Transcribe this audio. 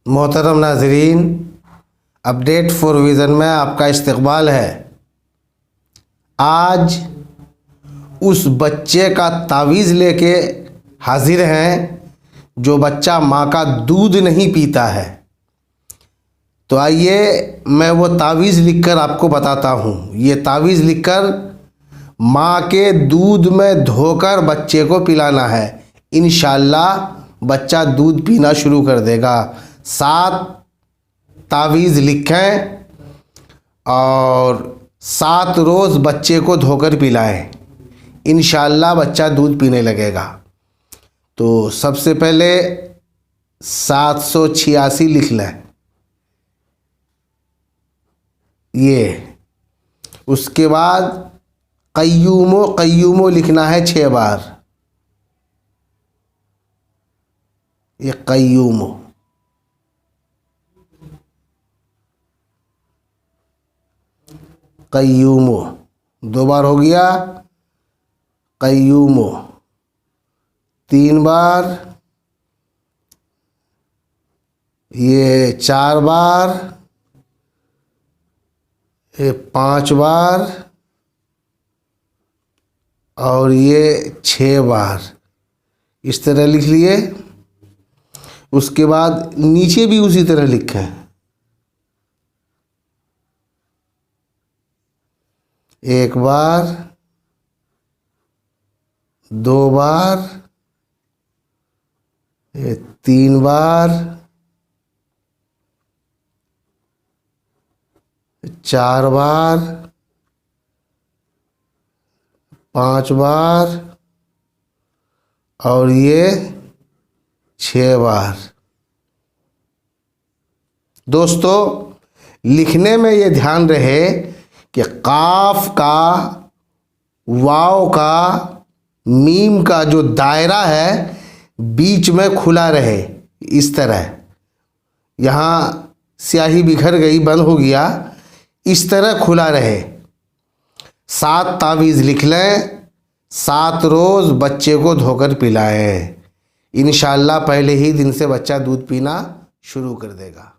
मोहतरम नाजरीन, update for vision में आपका इस्तकबाल है। आज उस बच्चे का तावीज़ लेके हाजिर हैं जो बच्चा माँ का दूध नहीं पीता है। तो आइए मैं वो तावीज़ लिखकर आपको बताता हूँ। ये तावीज़ लिखकर माँ के दूध में धोकर बच्चे को पिलाना है। इंशाअल्लाह बच्चा दूध पीना शुरू कर देगा। 7 तावीज़ लिखें और 7 रोज़ बच्चे को धोकर पिलाएं। इंशाअल्लाह बच्चा दूध पीने लगेगा। तो सबसे पहले 786 लिख लें ये। उसके बाद क़य्यूमो क़य्यूमो लिखना है 6 बार। ये क़य्यूमो। क़य्यूमो 2 बार हो गया। क़य्यूमो 3 बार। ये 4 बार। ये 5 बार और ये 6 बार। इस तरह लिख लिए। उसके बाद नीचे भी उसी तरह लिखें। 1 बार, 2 बार, 3 बार, 4 बार, 5 बार और ये 6 बार। दोस्तों, लिखने में ये ध्यान रहे कि काफ का, वाव का, मीम का जो दायरा है बीच में खुला रहे। इस तरह यहाँ स्याही बिखर गई, बंद हो गया, इस तरह खुला रहे। 7 तावीज़ लिख लें, 7 रोज़ बच्चे को धोकर पिलाएं। इंशाअल्लाह पहले ही दिन से बच्चा दूध पीना शुरू कर देगा।